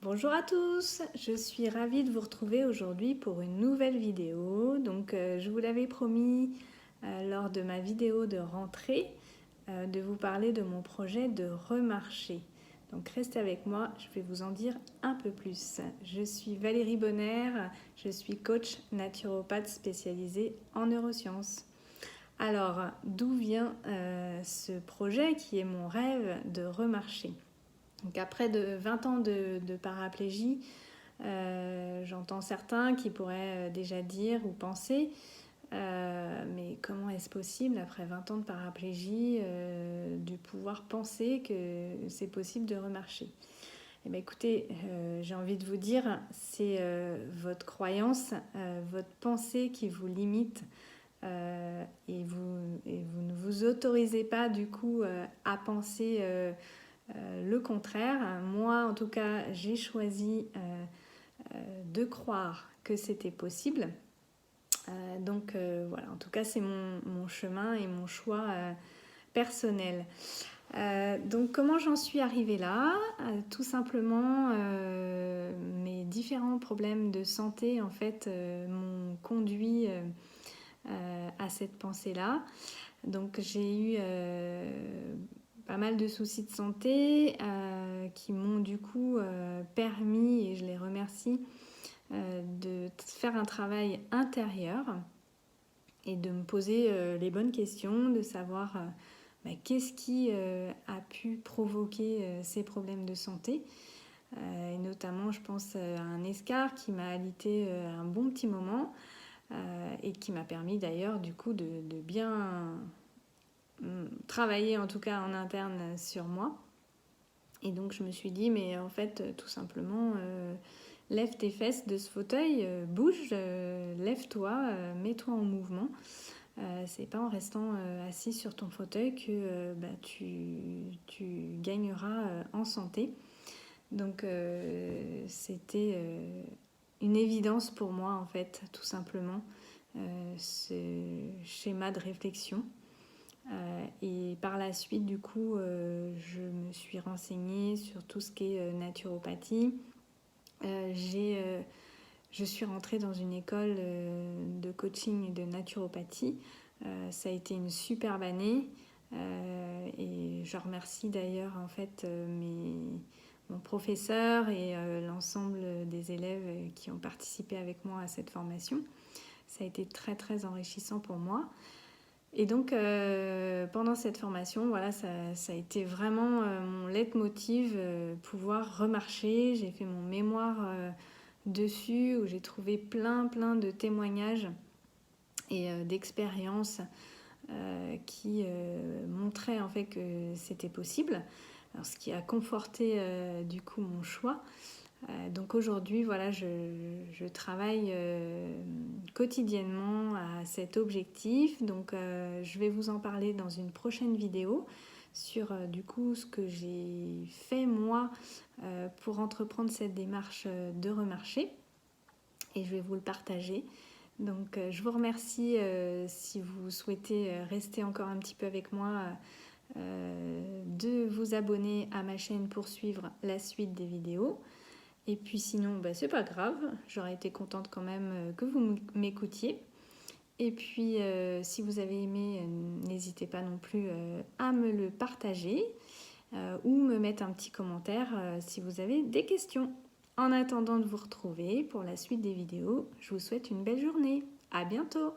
Bonjour à tous, je suis ravie de vous retrouver aujourd'hui pour une nouvelle vidéo. Je vous l'avais promis lors de ma vidéo de rentrée de vous parler de mon projet de remarcher. Donc restez avec moi, je vais vous en dire un peu plus. Je suis Valérie Bonner, je suis coach naturopathe spécialisée en neurosciences. Alors, d'où vient ce projet qui est mon rêve de remarcher? Donc après 20 ans de paraplégie, j'entends certains qui pourraient déjà dire ou penser mais comment est-ce possible après 20 ans de paraplégie de pouvoir penser que c'est possible de remarcher? Eh bien, écoutez, j'ai envie de vous dire, c'est votre croyance, votre pensée qui vous limite et vous ne vous autorisez pas du coup à penser le contraire. Moi, en tout cas, j'ai choisi de croire que c'était possible. Voilà, en tout cas, c'est mon chemin et mon choix personnel. Donc, comment j'en suis arrivée là? Tout simplement, mes différents problèmes de santé, en fait, m'ont conduit à cette pensée-là. Donc, j'ai eu pas mal de soucis de santé qui m'ont du coup permis, et je les remercie, de faire un travail intérieur et de me poser les bonnes questions, de savoir qu'est-ce qui a pu provoquer ces problèmes de santé. Et notamment, je pense à un escarre qui m'a alité un bon petit moment et qui m'a permis d'ailleurs du coup de bien travailler en tout cas en interne sur moi. Et donc je me suis dit, mais en fait tout simplement lève tes fesses de ce fauteuil, bouge, lève-toi, mets-toi en mouvement. C'est pas en restant assis sur ton fauteuil que tu gagneras en santé. Donc c'était une évidence pour moi en fait, tout simplement, ce schéma de réflexion. Et par la suite, du coup, je me suis renseignée sur tout ce qui est naturopathie. Je suis rentrée dans une école de coaching et de naturopathie. Ça a été une superbe année et je remercie d'ailleurs en fait mon professeur et l'ensemble des élèves qui ont participé avec moi à cette formation. Ça a été très très enrichissant pour moi. Et donc, pendant cette formation, voilà, ça a été vraiment mon leitmotiv, pouvoir remarcher. J'ai fait mon mémoire dessus, où j'ai trouvé plein de témoignages et d'expériences qui montraient en fait que c'était possible. Alors, ce qui a conforté du coup mon choix. Donc aujourd'hui, voilà, je travaille quotidiennement à cet objectif. Donc je vais vous en parler dans une prochaine vidéo sur du coup ce que j'ai fait moi pour entreprendre cette démarche de remarcher. Et je vais vous le partager. Donc je vous remercie si vous souhaitez rester encore un petit peu avec moi. De vous abonner à ma chaîne pour suivre la suite des vidéos. Et puis sinon, c'est pas grave, j'aurais été contente quand même que vous m'écoutiez. Et puis si vous avez aimé, n'hésitez pas non plus à me le partager ou me mettre un petit commentaire si vous avez des questions. En attendant de vous retrouver pour la suite des vidéos, je vous souhaite une belle journée. À bientôt!